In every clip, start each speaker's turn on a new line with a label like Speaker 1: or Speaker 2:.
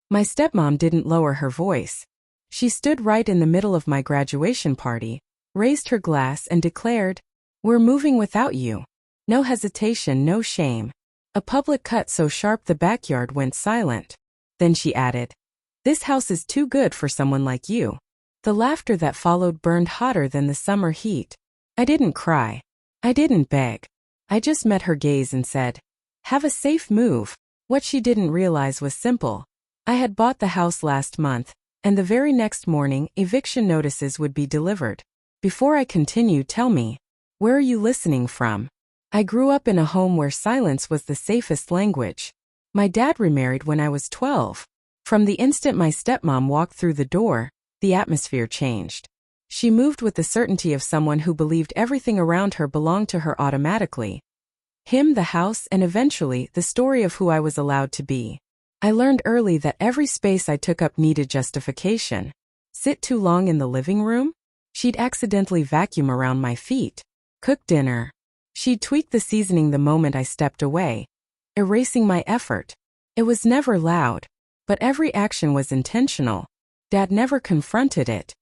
Speaker 1: My stepmom didn't lower her voice. She stood right in the middle of my graduation party, raised her glass and declared, "We're moving without you." No hesitation, no shame. A public cut so sharp the backyard went silent. Then she added, "This house is too good for someone like you." The laughter that followed burned hotter than the summer heat. I didn't cry. I didn't beg. I just met her gaze and said, "Have a safe move." What she didn't realize was simple. I had bought the house last month, and the very next morning, eviction notices would be delivered. Before I continue, tell me, where are you listening from? I grew up in a home where silence was the safest language. My dad remarried when I was 12. From the instant my stepmom walked through the door, the atmosphere changed. She moved with the certainty of someone who believed everything around her belonged to her automatically. Him, the house, and eventually, the story of who I was allowed to be. I learned early that every space I took up needed justification. Sit too long in the living room? She'd accidentally vacuum around my feet. Cook dinner. She'd tweak the seasoning the moment I stepped away, erasing my effort. It was never loud, but every action was intentional. Dad never confronted it.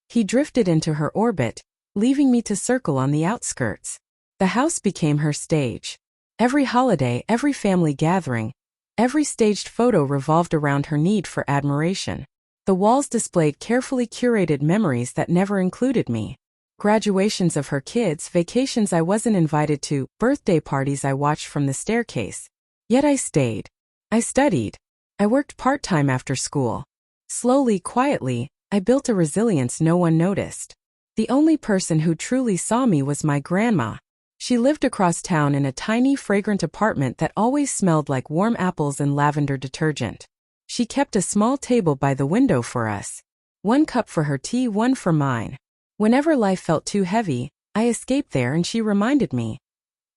Speaker 1: He drifted into her orbit, leaving me to circle on the outskirts. The house became her stage. Every holiday, every family gathering, every staged photo revolved around her need for admiration. The walls displayed carefully curated memories that never included me. Graduations of her kids, vacations I wasn't invited to, birthday parties I watched from the staircase. Yet I stayed. I studied. I worked part-time after school. Slowly, quietly, I built a resilience no one noticed. The only person who truly saw me was my grandma. She lived across town in a tiny, fragrant apartment that always smelled like warm apples and lavender detergent. She kept a small table by the window for us. One cup for her tea, one for mine. Whenever life felt too heavy, I escaped there and she reminded me,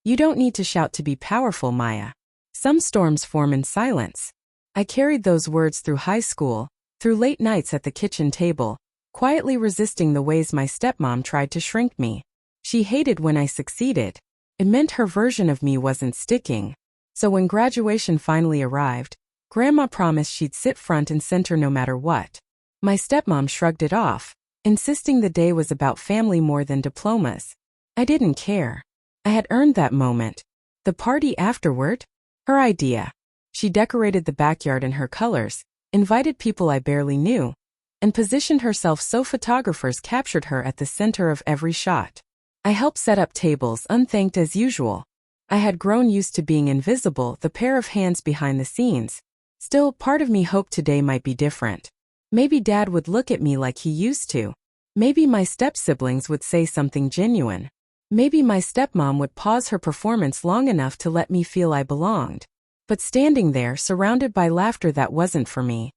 Speaker 1: "You don't need to shout to be powerful, Maya. Some storms form in silence." I carried those words through high school, through late nights at the kitchen table, quietly resisting the ways my stepmom tried to shrink me. She hated when I succeeded. It meant her version of me wasn't sticking. So when graduation finally arrived, Grandma promised she'd sit front and center no matter what. My stepmom shrugged it off, insisting the day was about family more than diplomas. I didn't care. I had earned that moment. The party afterward? Her idea. She decorated the backyard in her colors, invited people I barely knew, and positioned herself so photographers captured her at the center of every shot. I helped set up tables, unthanked as usual. I had grown used to being invisible, the pair of hands behind the scenes. Still, part of me hoped today might be different. Maybe Dad would look at me like he used to. Maybe my step-siblings would say something genuine. Maybe my stepmom would pause her performance long enough to let me feel I belonged. But standing there, surrounded by laughter that wasn't for me,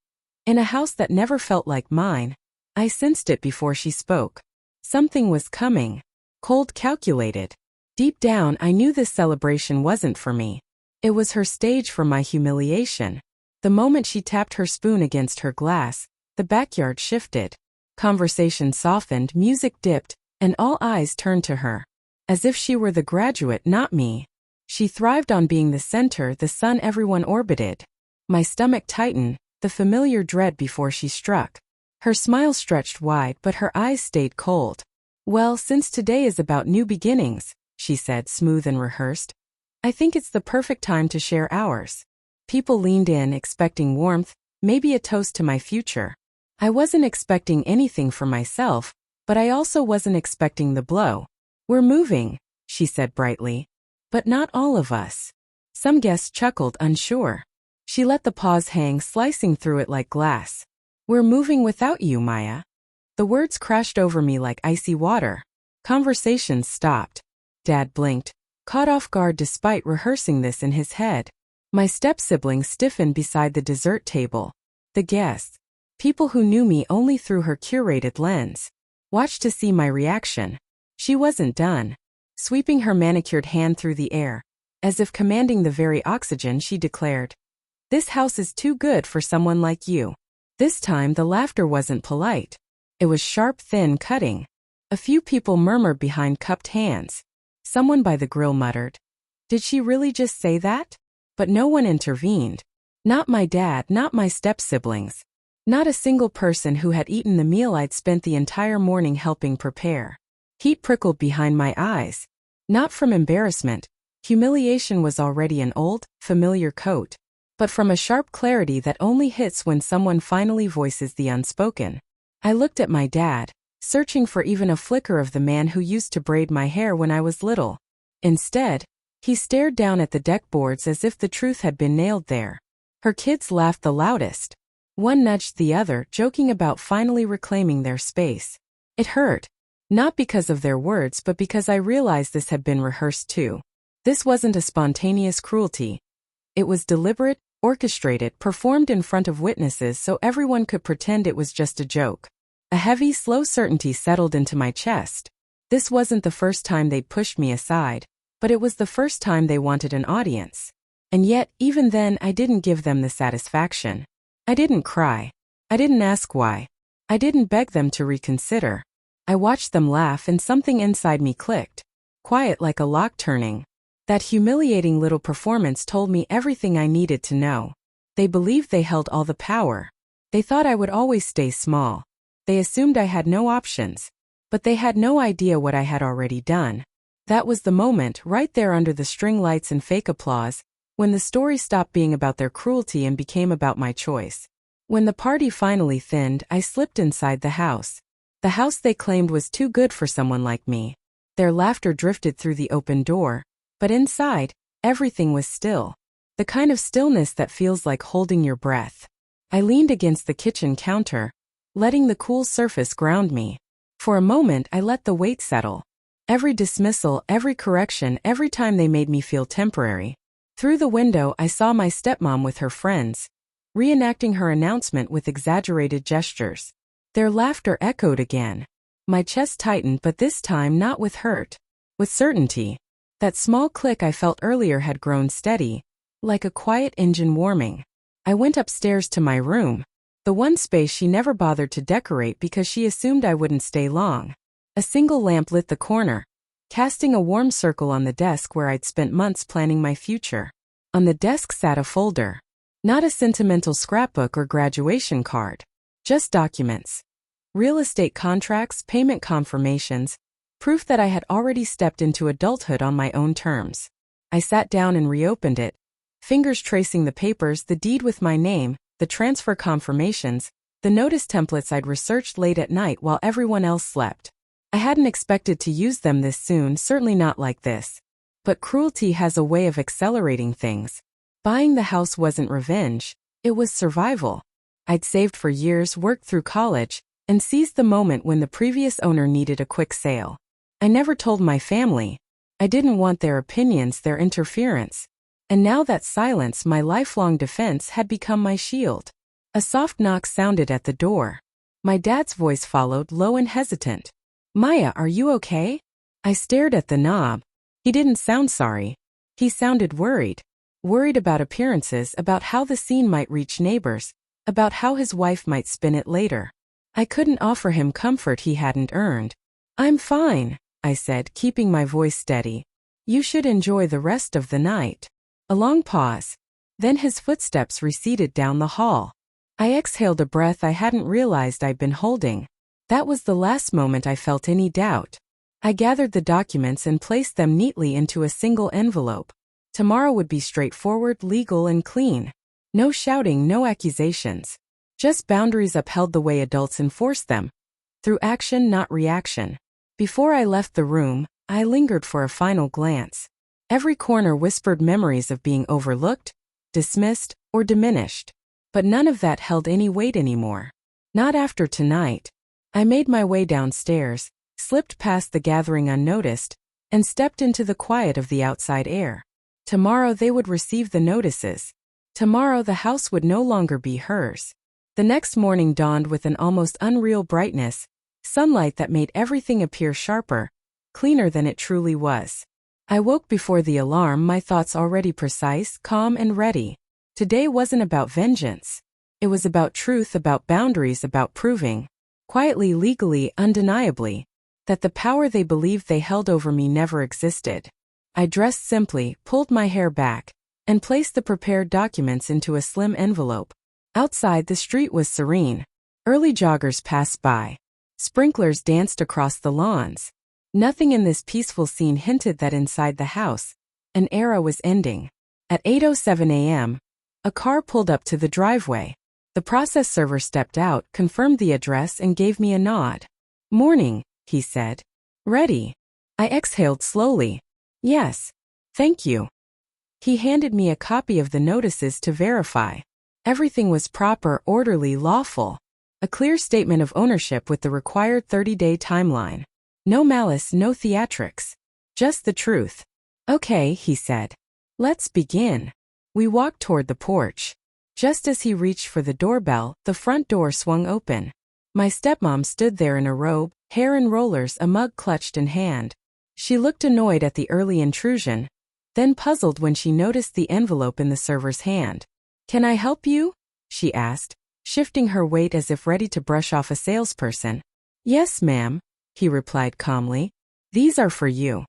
Speaker 1: in a house that never felt like mine, I sensed it before she spoke. Something was coming. Cold, calculated. Deep down, I knew this celebration wasn't for me. It was her stage for my humiliation. The moment she tapped her spoon against her glass, the backyard shifted. Conversation softened, music dipped, and all eyes turned to her. As if she were the graduate, not me. She thrived on being the center, the sun everyone orbited. My stomach tightened, the familiar dread before she struck. Her smile stretched wide, but her eyes stayed cold. "Well, since today is about new beginnings," she said, smooth and rehearsed, "I think it's the perfect time to share ours." People leaned in, expecting warmth, maybe a toast to my future. I wasn't expecting anything for myself, but I also wasn't expecting the blow. "We're moving," she said brightly. "But not all of us." Some guests chuckled, unsure. She let the pause hang, slicing through it like glass. "We're moving without you, Maya." The words crashed over me like icy water. Conversations stopped. Dad blinked, caught off guard despite rehearsing this in his head. My step-sibling stiffened beside the dessert table. The guests, people who knew me only through her curated lens, watched to see my reaction. She wasn't done. Sweeping her manicured hand through the air, as if commanding the very oxygen, she declared, "This house is too good for someone like you." This time the laughter wasn't polite. It was sharp, thin, cutting. A few people murmured behind cupped hands. Someone by the grill muttered, "Did she really just say that?" But no one intervened. Not my dad, not my step-siblings. Not a single person who had eaten the meal I'd spent the entire morning helping prepare. Heat prickled behind my eyes. Not from embarrassment. Humiliation was already an old, familiar coat. But from a sharp clarity that only hits when someone finally voices the unspoken. I looked at my dad, searching for even a flicker of the man who used to braid my hair when I was little. Instead, he stared down at the deck boards as if the truth had been nailed there. Her kids laughed the loudest. One nudged the other, joking about finally reclaiming their space. It hurt. Not because of their words but because I realized this had been rehearsed too. This wasn't a spontaneous cruelty. It was deliberate, orchestrated, performed in front of witnesses so everyone could pretend it was just a joke. A heavy, slow certainty settled into my chest. This wasn't the first time they'd pushed me aside, but it was the first time they wanted an audience. And yet, even then, I didn't give them the satisfaction. I didn't cry. I didn't ask why. I didn't beg them to reconsider. I watched them laugh and something inside me clicked. Quiet like a lock turning. That humiliating little performance told me everything I needed to know. They believed they held all the power. They thought I would always stay small. They assumed I had no options. But they had no idea what I had already done. That was the moment, right there under the string lights and fake applause, when the story stopped being about their cruelty and became about my choice. When the party finally thinned, I slipped inside the house. The house they claimed was too good for someone like me. Their laughter drifted through the open door, but inside, everything was still. The kind of stillness that feels like holding your breath. I leaned against the kitchen counter, letting the cool surface ground me. For a moment, I let the weight settle. Every dismissal, every correction, every time they made me feel temporary. Through the window, I saw my stepmom with her friends, reenacting her announcement with exaggerated gestures. Their laughter echoed again. My chest tightened, but this time not with hurt, with certainty. That small click I felt earlier had grown steady, like a quiet engine warming. I went upstairs to my room, the one space she never bothered to decorate because she assumed I wouldn't stay long. A single lamp lit the corner, casting a warm circle on the desk where I'd spent months planning my future. On the desk sat a folder. Not a sentimental scrapbook or graduation card. Just documents. Real estate contracts, payment confirmations, proof that I had already stepped into adulthood on my own terms. I sat down and reopened it, fingers tracing the papers, the deed with my name, the transfer confirmations, the notice templates I'd researched late at night while everyone else slept. I hadn't expected to use them this soon, certainly not like this. But cruelty has a way of accelerating things. Buying the house wasn't revenge, it was survival. I'd saved for years, worked through college, and seized the moment when the previous owner needed a quick sale. I never told my family. I didn't want their opinions, their interference. And now that silence, my lifelong defense, had become my shield. A soft knock sounded at the door. My dad's voice followed, low and hesitant. "Maya, are you okay?" I stared at the knob. He didn't sound sorry. He sounded worried. Worried about appearances, about how the scene might reach neighbors, about how his wife might spin it later. I couldn't offer him comfort he hadn't earned. "I'm fine," I said, keeping my voice steady. "You should enjoy the rest of the night." A long pause. Then his footsteps receded down the hall. I exhaled a breath I hadn't realized I'd been holding. That was the last moment I felt any doubt. I gathered the documents and placed them neatly into a single envelope. Tomorrow would be straightforward, legal, and clean. No shouting, no accusations. Just boundaries upheld the way adults enforce them. Through action, not reaction. Before I left the room, I lingered for a final glance. Every corner whispered memories of being overlooked, dismissed, or diminished. But none of that held any weight anymore. Not after tonight. I made my way downstairs, slipped past the gathering unnoticed, and stepped into the quiet of the outside air. Tomorrow they would receive the notices. Tomorrow the house would no longer be hers. The next morning dawned with an almost unreal brightness, sunlight that made everything appear sharper, cleaner than it truly was. I woke before the alarm, my thoughts already precise, calm, and ready. Today wasn't about vengeance. It was about truth, about boundaries, about proving, quietly, legally, undeniably, that the power they believed they held over me never existed. I dressed simply, pulled my hair back, and placed the prepared documents into a slim envelope. Outside, the street was serene. Early joggers passed by. Sprinklers danced across the lawns. Nothing in this peaceful scene hinted that inside the house, an era was ending. At 8:07 a.m., a car pulled up to the driveway. The process server stepped out, confirmed the address, and gave me a nod. "Morning," he said. "Ready?" I exhaled slowly. "Yes. Thank you." He handed me a copy of the notices to verify. Everything was proper, orderly, lawful. A clear statement of ownership with the required 30-day timeline. No malice, no theatrics. Just the truth. "Okay," he said. "Let's begin." We walked toward the porch. Just as he reached for the doorbell, the front door swung open. My stepmom stood there in a robe, hair in rollers, a mug clutched in hand. She looked annoyed at the early intrusion, then puzzled when she noticed the envelope in the server's hand. "Can I help you?" she asked, shifting her weight as if ready to brush off a salesperson. "Yes, ma'am," he replied calmly. "These are for you."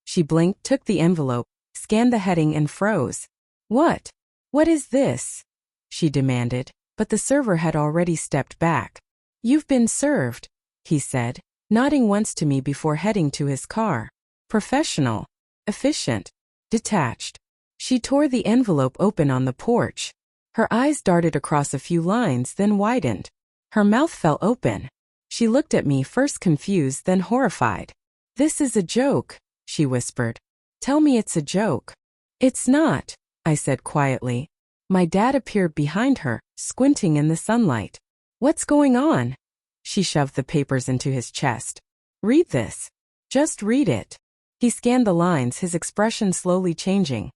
Speaker 1: She blinked, took the envelope, scanned the heading, and froze. "What? What is this?" she demanded, but the server had already stepped back. "You've been served," he said, nodding once to me before heading to his car. Professional, efficient, detached. She tore the envelope open on the porch. Her eyes darted across a few lines, then widened. Her mouth fell open. She looked at me, first confused, then horrified. "This is a joke," she whispered. "Tell me it's a joke." "It's not," I said quietly. My dad appeared behind her, squinting in the sunlight. "What's going on?" She shoved the papers into his chest. "Read this. Just read it." He scanned the lines, his expression slowly changing.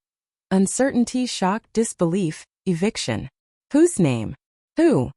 Speaker 1: Uncertainty, shock, disbelief, eviction. "Whose name?" "Who?"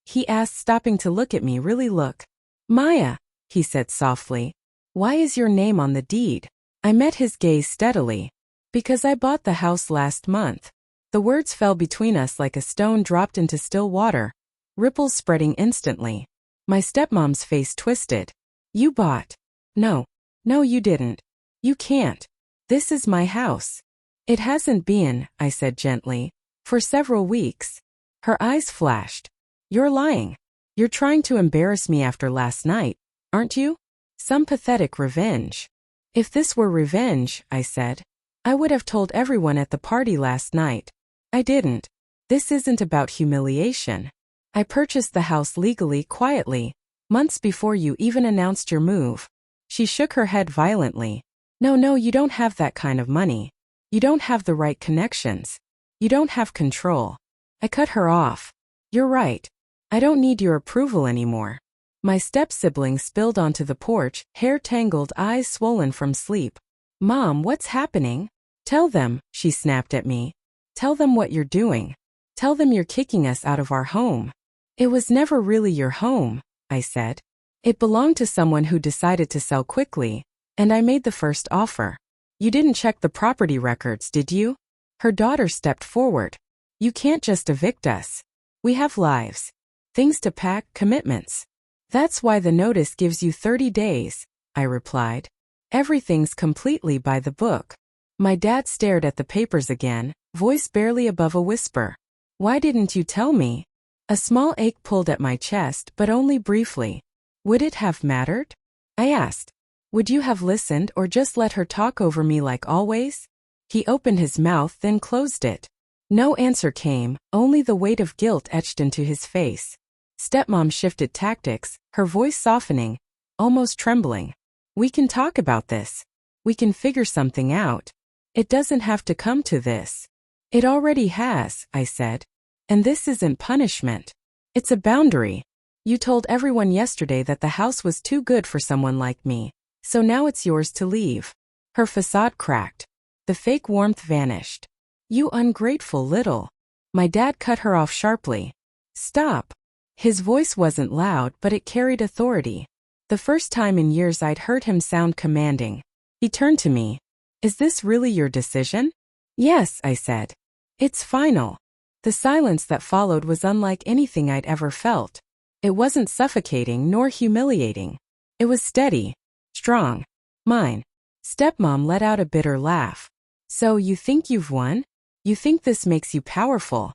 Speaker 1: he asked, stopping to look at me. "Really look." "Maya," he said softly. "Why is your name on the deed?" I met his gaze steadily. "Because I bought the house last month." The words fell between us like a stone dropped into still water, ripples spreading instantly. My stepmom's face twisted. "You bought." "No. No, you didn't. You can't. This is my house." "It hasn't been," I said gently, "for several weeks." Her eyes flashed. "You're lying. You're trying to embarrass me after last night, aren't you? Some pathetic revenge." "If this were revenge," I said, "I would have told everyone at the party last night." "I didn't. This isn't about humiliation. I purchased the house legally, quietly, months before you even announced your move." She shook her head violently. No, you don't have that kind of money. You don't have the right connections. You don't have control." I cut her off. "You're right. I don't need your approval anymore." My step-sibling spilled onto the porch, hair tangled, eyes swollen from sleep. "Mom, what's happening?" "Tell them," she snapped at me. "Tell them what you're doing. Tell them you're kicking us out of our home." "It was never really your home," I said. "It belonged to someone who decided to sell quickly, and I made the first offer." "You didn't check the property records, did you?" Her daughter stepped forward. "You can't just evict us. We have lives. Things to pack, commitments." "That's why the notice gives you 30 days, I replied. "Everything's completely by the book." My dad stared at the papers again, voice barely above a whisper. "Why didn't you tell me?" A small ache pulled at my chest, but only briefly. "Would it have mattered?" I asked. "Would you have listened or just let her talk over me like always?" He opened his mouth, then closed it. No answer came, only the weight of guilt etched into his face. Stepmom shifted tactics, her voice softening, almost trembling. "We can talk about this. We can figure something out. It doesn't have to come to this." "It already has," I said. "And this isn't punishment. It's a boundary. You told everyone yesterday that the house was too good for someone like me, so now it's yours to leave." Her facade cracked. The fake warmth vanished. "You ungrateful little." My dad cut her off sharply. "Stop." His voice wasn't loud, but it carried authority. The first time in years I'd heard him sound commanding. He turned to me. "Is this really your decision?" "Yes," I said. "It's final." The silence that followed was unlike anything I'd ever felt. It wasn't suffocating nor humiliating. It was steady, strong, mine. Stepmom let out a bitter laugh. "So you think you've won?" You think this makes you powerful?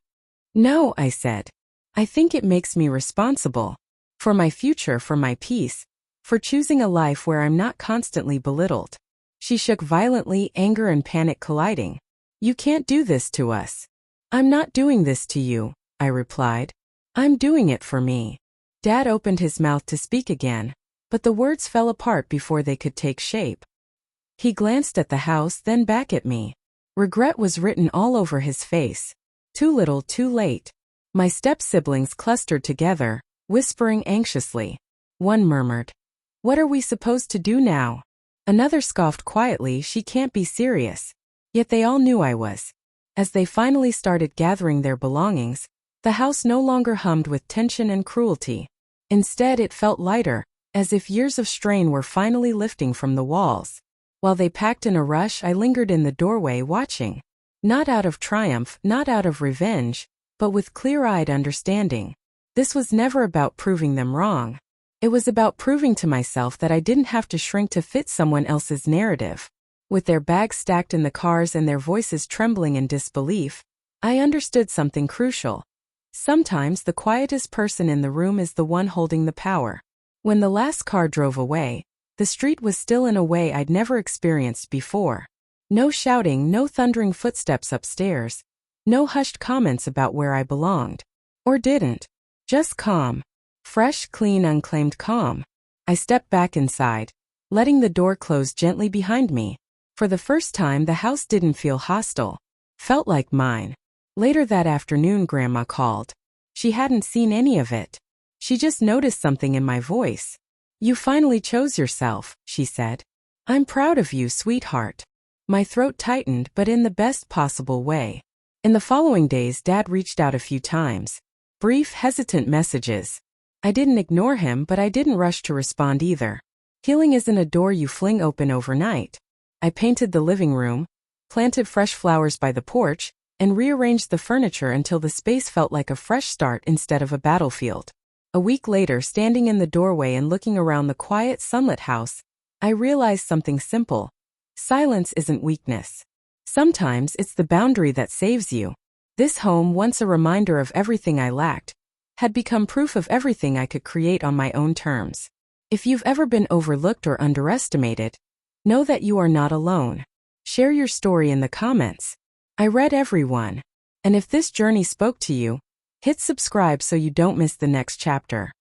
Speaker 1: No, I said. I think it makes me responsible. For my future, for my peace, for choosing a life where I'm not constantly belittled. She shook violently, anger and panic colliding. You can't do this to us. I'm not doing this to you, I replied. I'm doing it for me. Dad opened his mouth to speak again, but the words fell apart before they could take shape. He glanced at the house, then back at me. Regret was written all over his face. Too little, too late. My step-siblings clustered together, whispering anxiously. One murmured, "What are we supposed to do now?" Another scoffed quietly, "She can't be serious." Yet they all knew I was. As they finally started gathering their belongings, the house no longer hummed with tension and cruelty. Instead, it felt lighter, as if years of strain were finally lifting from the walls. While they packed in a rush, I lingered in the doorway watching. Not out of triumph, not out of revenge, but with clear-eyed understanding. This was never about proving them wrong. It was about proving to myself that I didn't have to shrink to fit someone else's narrative. With their bags stacked in the cars and their voices trembling in disbelief, I understood something crucial. Sometimes the quietest person in the room is the one holding the power. When the last car drove away, the street was still in a way I'd never experienced before. No shouting, no thundering footsteps upstairs, no hushed comments about where I belonged. Or didn't. Just calm. Fresh, clean, unclaimed calm. I stepped back inside, letting the door close gently behind me. For the first time, the house didn't feel hostile. Felt like mine. Later that afternoon, Grandma called. She hadn't seen any of it. She just noticed something in my voice. "You finally chose yourself," she said. "I'm proud of you, sweetheart." My throat tightened, but in the best possible way. In the following days, Dad reached out a few times. Brief, hesitant messages. I didn't ignore him, but I didn't rush to respond either. Healing isn't a door you fling open overnight. I painted the living room, planted fresh flowers by the porch, and rearranged the furniture until the space felt like a fresh start instead of a battlefield. A week later, standing in the doorway and looking around the quiet, sunlit house, I realized something simple. Silence isn't weakness. Sometimes it's the boundary that saves you. This home, once a reminder of everything I lacked, had become proof of everything I could create on my own terms. If you've ever been overlooked or underestimated, know that you are not alone. Share your story in the comments. I read every one. And if this journey spoke to you, hit subscribe so you don't miss the next chapter.